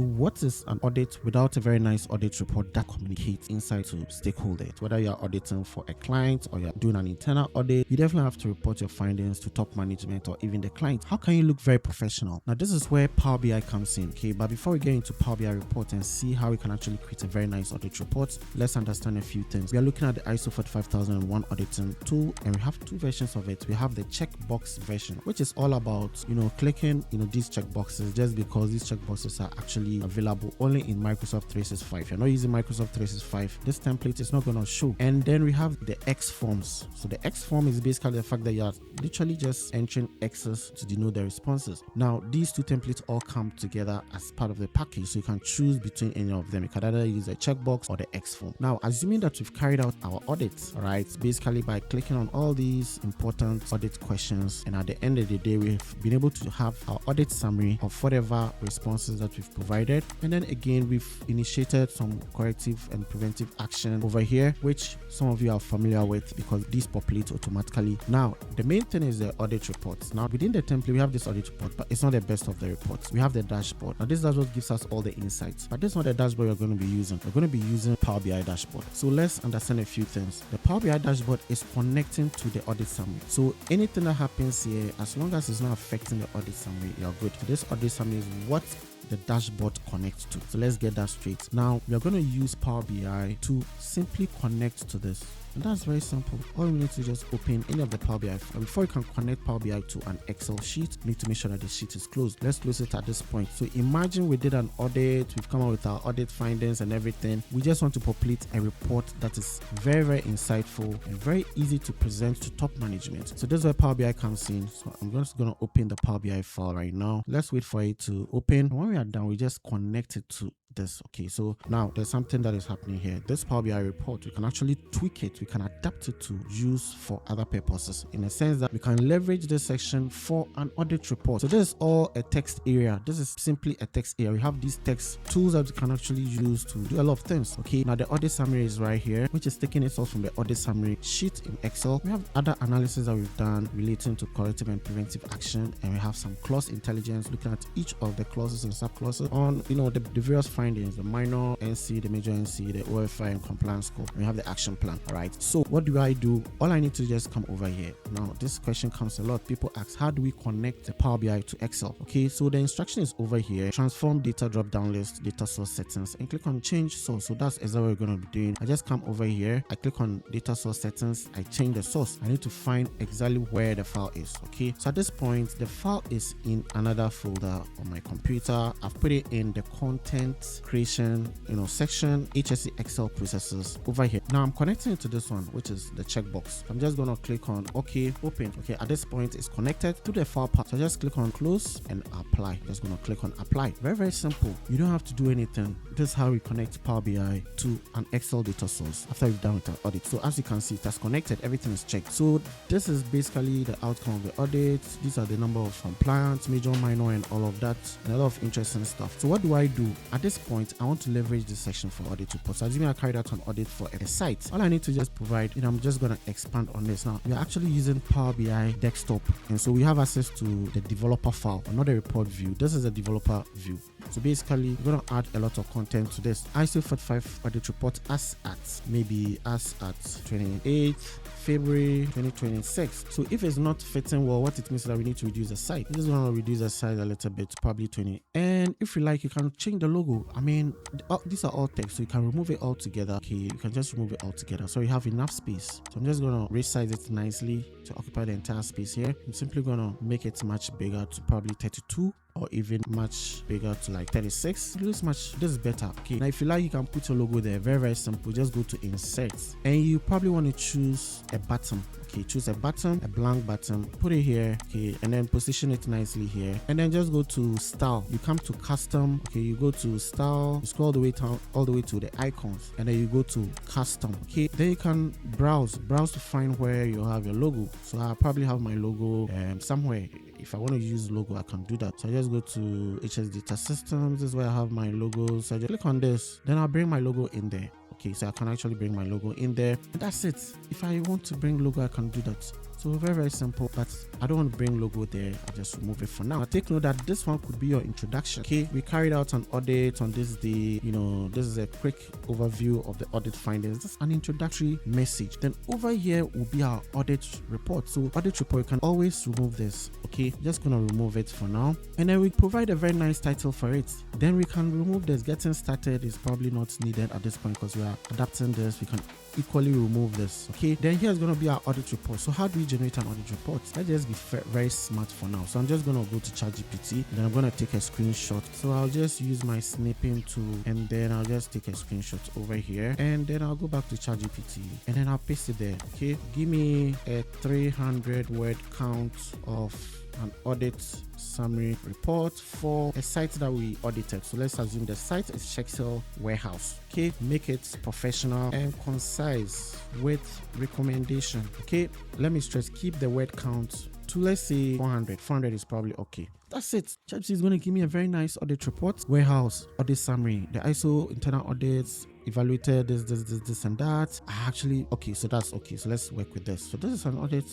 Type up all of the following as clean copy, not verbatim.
What is an audit without a very nice audit report that communicates insight to stakeholders? Whether you're auditing for a client or you're doing an internal audit, you definitely have to report your findings to top management or even the client. How can you look very professional? Now, this is where Power BI comes in, okay? But before we get into Power BI report and see how we can actually create a very nice audit report, let's understand a few things. We are looking at the ISO 45001 auditing tool, and we have two versions of it. We have the checkbox version, which is all about, clicking, these checkboxes just because these checkboxes are actually available only in Microsoft 365. If you're not using Microsoft 365, this template is not going to show. And then we have the X forms. So the X form is basically the fact that you're literally just entering X's to denote the responses. Now, these two templates all come together as part of the package, so you can choose between any of them. You can either use the checkbox or the X form. Now, assuming that we've carried out our audits, all right, basically by clicking on all these important audit questions, and at the end of the day, we've been able to have our audit summary of whatever responses that we've provided. And then again, we've initiated some corrective and preventive action over here, which some of you are familiar with because these populate automatically. Now, the main thing is the audit reports. Now, within the template, we have this audit report, but it's not the best of the reports. We have the dashboard. Now, this dashboard gives us all the insights, but this is not the dashboard you're going to be using. We're going to be using Power BI dashboard. So let's understand a few things. The Power BI dashboard is connecting to the audit summary. So anything that happens here, as long as it's not affecting the audit summary, you're good. So this audit summary is what the dashboard connects to. So let's get that straight. Now we are going to use Power BI to simply connect to this. And that's very simple. All we need to just open any of the Power BI. And before you can connect Power BI to an Excel sheet, you need to make sure that the sheet is closed. Let's close it at this point. So imagine we did an audit, we've come up with our audit findings and everything. We just want to populate a report that is very, very insightful and very easy to present to top management. So this is where Power BI comes in. So I'm just going to open the Power BI file right now. Let's wait for it to open. And when we are done, we just connect it to this. Okay, so now there's something that is happening here. This Power BI report, we can actually tweak it, we can adapt it to use for other purposes, in a sense that we can leverage this section for an audit report. So this is all a text area. This is simply a text area. We have these text tools that we can actually use to do a lot of things. Okay, now the audit summary is right here, which is taking itself from the audit summary sheet in Excel. We have other analysis that we've done relating to corrective and preventive action, and we have some clause intelligence looking at each of the clauses and sub clauses on the various findings, the minor NC, the major NC, the OFI and compliance scope. And we have the action plan. All right, so what do? All I need to just come over here. Now this question comes a lot. People ask, how do we connect the Power BI to Excel? Okay, so the instruction is over here. Transform data drop down list, data source settings, and click on change source. So that's exactly what we're going to be doing. I just come over here, I click on data source settings, I change the source. I need to find exactly where the file is. Okay, so at this point the file is in another folder on my computer. I've put it in the content creation section, HSE Excel processes over here. Now I'm connecting it to this one, which is the checkbox. I'm just going to click on OK, open. Okay, at this point it's connected to the file path. So I just click on close and apply. Just going to click on apply. Very, very simple. You don't have to do anything. This is how we connect Power BI to an Excel data source after we've done with our audit. So as you can see, it has connected, everything is checked. So this is basically the outcome of the audit. These are the number of compliance, major, minor, and all of that, and a lot of interesting stuff. So what do? At this point, I want to leverage this section for audit reports. So assuming I carried out an audit for a site, all I need to just provide, I'm just going to expand on this. Now we're actually using Power BI desktop, and so we have access to the developer file, or not the report view. This is a developer view. So basically we're going to add a lot of content to this. ISO 45 audit report as at 28th February 2026. So if it's not fitting well, what it means is that we need to reduce the size. We're just going to reduce the size a little bit, probably 20. And if you like, you can change the logo. I mean, these are all text, so you can remove it all together. Okay, you can just remove it all together, so you have enough space. So I'm just going to resize it nicely to occupy the entire space here. I'm simply going to make it much bigger to probably 32, or even much bigger to like 36. This is better. Okay, now if you like, you can put your logo there. Very, very simple. Just go to insert, and you probably want to choose a button. Okay, choose a button, a blank button, put it here. Okay, and then position it nicely here, and then just go to style. You come to custom. Okay, you go to style, you scroll all the way down, all the way to the icons, and then you go to custom. Okay, then you can browse to find where you have your logo. So I probably have my logo somewhere. If I want to use logo, I can do that. So I just go to HS Data Systems. This is where I have my logo. So I just click on this, then I'll bring my logo in there. Okay, so I can actually bring my logo in there, and that's it. If I want to bring logo, I can do that. So very simple, but I don't want to bring logo there. I'll just remove it for now. Now take note that this one could be your introduction. Okay, we carried out an audit on this day. This is a quick overview of the audit findings. This is an introductory message. Then over here will be our audit report. So audit report, you can always remove this. Okay, just gonna remove it for now, and then we provide a very nice title for it. Then we can remove this. Getting started is probably not needed at this point because we are adapting this. We can equally remove this. Okay, then here's going to be our audit report. So how do we generate an audit report? Let's just be very smart for now. So I'm just going to go to ChatGPT, then I'm going to take a screenshot. So I'll just use my snipping tool, and then I'll just take a screenshot over here, and then I'll go back to ChatGPT, and then I'll paste it there. Okay, give me a 300 word count of an audit summary report for a site that we audited. So let's assume the site is Shexel Warehouse. Okay, make it professional and concise with recommendation. Okay, let me stress, keep the word count to, let's say, 400. 400 is probably okay. That's it. ChatGPT is going to give me a very nice audit report. Warehouse audit summary, the ISO internal audits evaluated this and that. Okay, so that's okay. So let's work with this. So this is an audit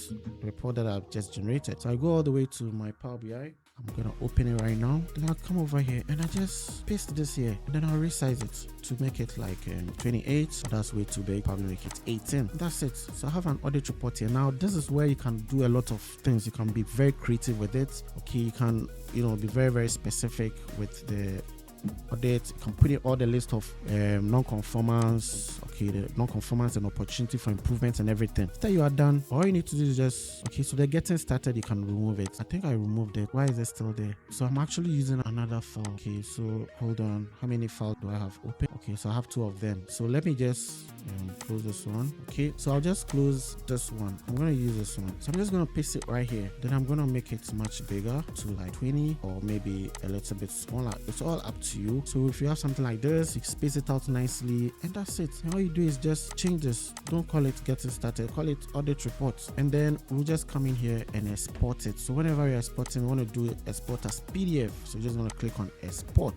report that I've just generated. So I go all the way to my Power BI. I'm gonna open it right now. Then I'll come over here and I just paste this here, and then I'll resize it to make it like 28. So that's way too big. Probably make it 18. That's it. So I have an audit report here. Now this is where you can do a lot of things. You can be very creative with it. Okay, you can be very specific with the audit. You can put in all the list of non-conformance, okay, the non-conformance and opportunity for improvements and everything. After you are done, all you need to do is just, okay, so they're getting started, you can remove it. I think I removed it. Why is it still there? So I'm actually using another file. Okay, so hold on, how many files do I have open? Okay, so I have 2 of them. So let me just close this one. Okay, so I'll just close this one. I'm going to use this one. So I'm just going to paste it right here. Then I'm going to make it much bigger to like 20 or maybe a little bit smaller. It's all up to you. So if you have something like this, you space it out nicely, and that's it. And all you do is just change this. Don't call it getting started, call it audit report, and then we'll just come in here and export it. So whenever you're exporting, we want to do export as PDF. So you just want to click on export,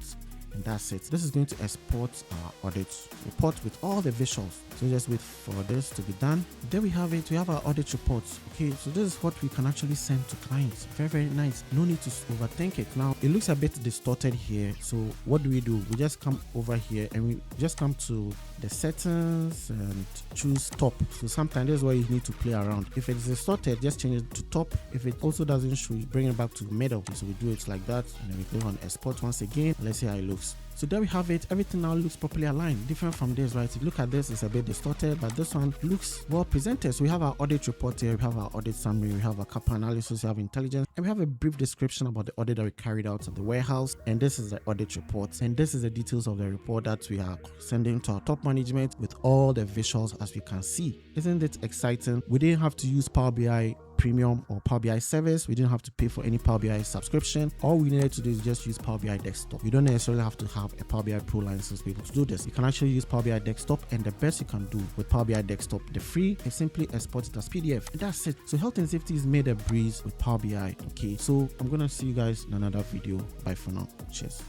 and that's it. This is going to export our audit report with all the visuals. So just wait for this to be done. There we have it. We have our audit reports. Okay, so this is what we can actually send to clients. Very nice. No need to overthink it. Now it looks a bit distorted here. So what do? We just come over here and we just come to the settings and choose top. So sometimes this is where you need to play around. If it's distorted, just change it to top. If it also doesn't show, bring it back to middle. Okay, so we do it like that, and then we click on export once again. Let's see how it looks. So there we have it. Everything now looks properly aligned, different from this, right? If you look at this, it's a bit distorted, but this one looks well presented. So we have our audit report here, we have our audit summary, we have our kappa analysis, we have intelligence, and we have a brief description about the audit that we carried out at the warehouse. And this is the audit report, and this is the details of the report that we are sending to our top management with all the visuals, as we can see. Isn't it exciting? We didn't have to use Power BI Premium or Power BI service. We didn't have to pay for any Power BI subscription. All we needed to do is just use Power BI Desktop. You don't necessarily have to have a Power BI Pro license to be able to do this. You can actually use Power BI Desktop, and the best you can do with Power BI Desktop, the free, is simply export it as PDF. And that's it. So health and safety is made a breeze with Power BI. Okay, so I'm gonna see you guys in another video. Bye for now. Cheers.